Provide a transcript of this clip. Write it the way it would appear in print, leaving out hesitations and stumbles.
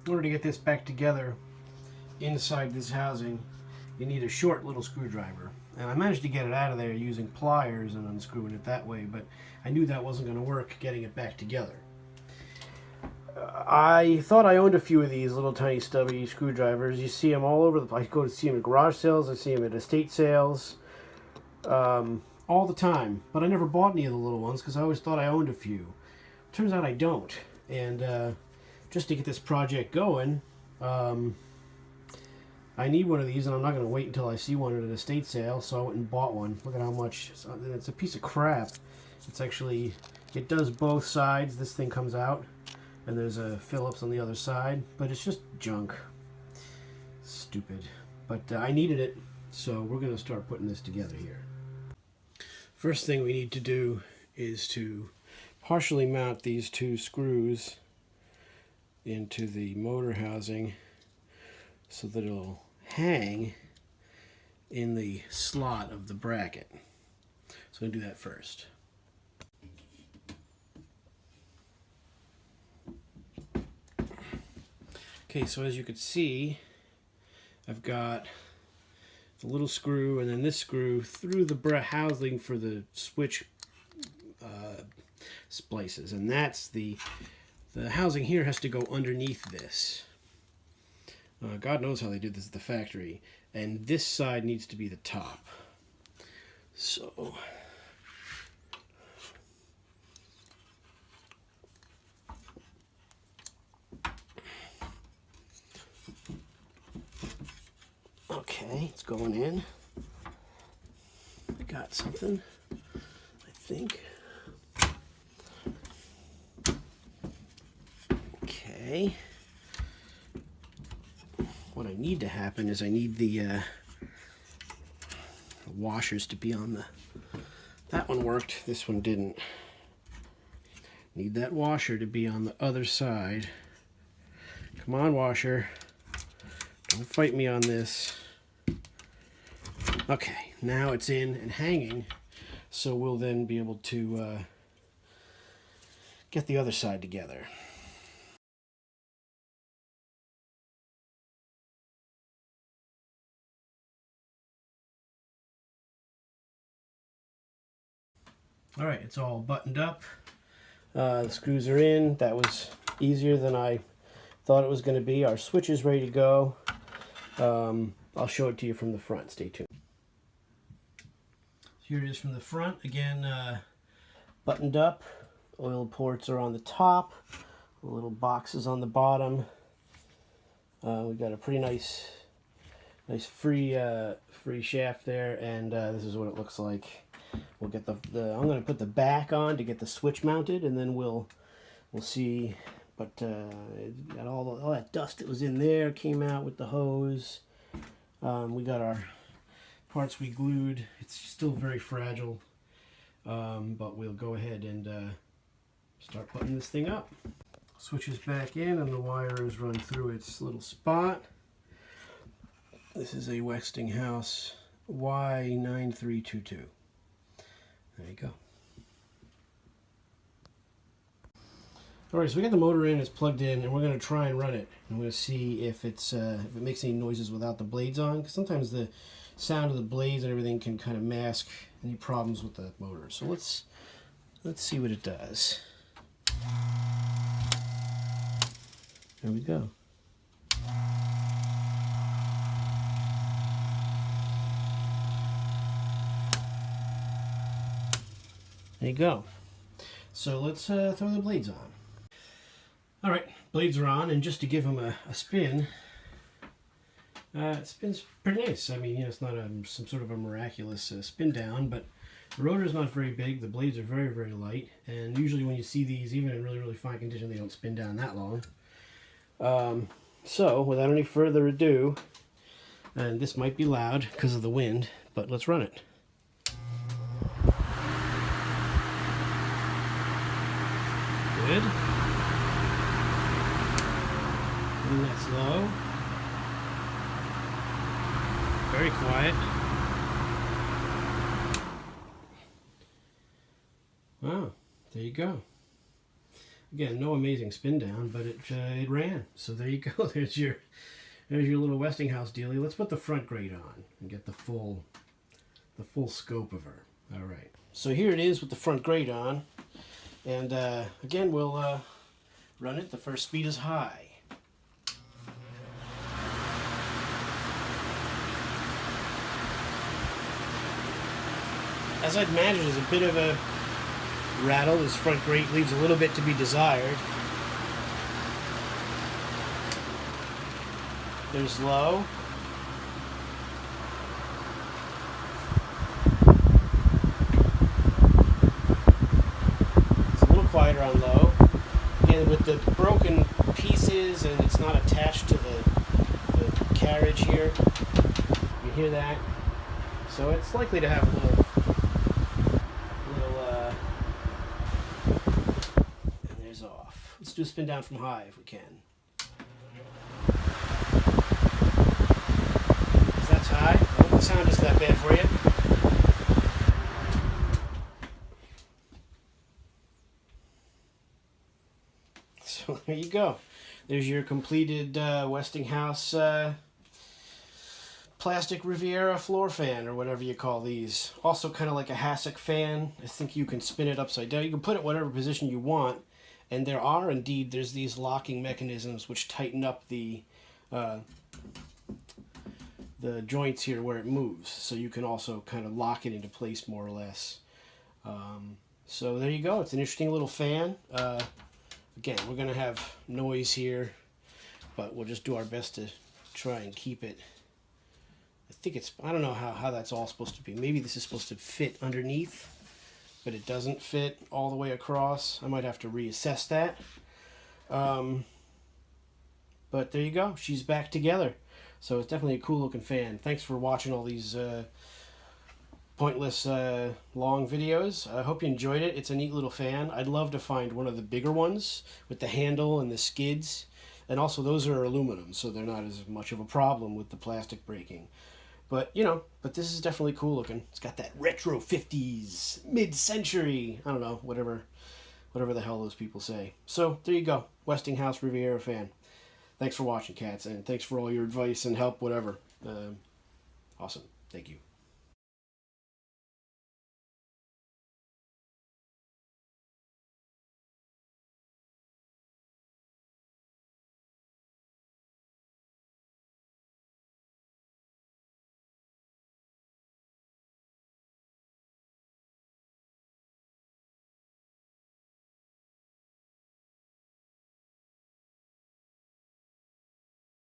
in order to get this back together inside this housing, you need a short little screwdriver. And I managed to get it out of there using pliers and unscrewing it that way, but I knew that wasn't going to work getting it back together. I thought I owned a few of these little tiny stubby screwdrivers. You see them all over the place. I go to see them at garage sales, I see them at estate sales, all the time. But I never bought any of the little ones because I always thought I owned a few. Turns out I don't. And just to get this project going, I need one of these, and I'm not going to wait until I see one at an estate sale, so I went and bought one. Look at how much. It's a piece of crap. It's actually, it does both sides. This thing comes out, and there's a Phillips on the other side, but it's just junk. Stupid. But I needed it, so we're going to start putting this together here. First thing we need to do is to partially mount these two screws into the motor housing so that it'll hang in the slot of the bracket. So I'm going to do that first. Okay, so as you can see, I've got the little screw and then this screw through the housing for the switch splices, and that's the housing here has to go underneath this. God knows how they did this at the factory, and this side needs to be the top. So okay, it's going in. I got something, I think. Okay. What I need to happen is I need the washers to be on the... That one worked, this one didn't. Need that washer to be on the other side. Come on, washer. Don't fight me on this. Okay, now it's in and hanging, so we'll then be able to get the other side together. All right, it's all buttoned up. The screws are in. That was easier than I thought it was going to be. Our switch is ready to go. I'll show it to you from the front. Stay tuned. Here it is from the front. Again, buttoned up. Oil ports are on the top. The little boxes on the bottom. We've got a pretty nice free shaft there, and this is what it looks like. We'll get I'm going to put the back on to get the switch mounted, and then we'll see. But got all that dust that was in there came out with the hose. We got our parts we glued. It's still very fragile, but we'll go ahead and start putting this thing up. Switch is back in, and the wire is run through its little spot. This is a Westinghouse Y9322. There you go. Alright, so we got the motor in, it's plugged in, and we're going to try and run it. I'm going to see if if it makes any noises without the blades on, because sometimes the sound of the blades and everything can kind of mask any problems with the motor. So let's see what it does. There we go. There you go. So let's throw the blades on. Alright, blades are on, and just to give them a spin, it spins pretty nice. I mean, you know, it's not some sort of a miraculous spin down, but the rotor is not very big, the blades are very, very light, and usually when you see these, even in really, really fine condition, they don't spin down that long. So, without any further ado, and this might be loud because of the wind, but let's run it. Good. And that's low. Very quiet. Wow, there you go. Again, no amazing spin down, but it ran. So there you go. There's your little Westinghouse dealie. Let's put the front grate on and get the full scope of her. All right. So here it is with the front grate on, and again we'll run it. The first speed is high. As I'd imagine, there's a bit of a rattle. This front grate leaves a little bit to be desired. There's low. It's a little quieter on low. Again, with the broken pieces and it's not attached to the carriage here, you hear that. So it's likely to have a little and there's off. Let's do a spin down from high if we can. That's high. I hope the sound isn't that bad for you. So there you go. There's your completed Westinghouse plastic Riviera floor fan, or whatever you call these. Also kind of like a hassock fan. I think you can spin it upside down. You can put it whatever position you want. And there's these locking mechanisms which tighten up the joints here where it moves. So you can also kind of lock it into place more or less. So there you go. It's an interesting little fan. Again, we're going to have noise here, but we'll just do our best to try and keep it. I don't know how that's all supposed to be. Maybe this is supposed to fit underneath, but it doesn't fit all the way across. I might have to reassess that. But there you go. She's back together. So it's definitely a cool looking fan. Thanks for watching all these pointless long videos. I hope you enjoyed it. It's a neat little fan. I'd love to find one of the bigger ones with the handle and the skids. And also those are aluminum, so they're not as much of a problem with the plastic breaking. But, but this is definitely cool looking. It's got that retro 50s, mid-century, I don't know, whatever the hell those people say. So, there you go. Westinghouse Riviera fan. Thanks for watching, cats, and thanks for all your advice and help, whatever. Awesome. Thank you.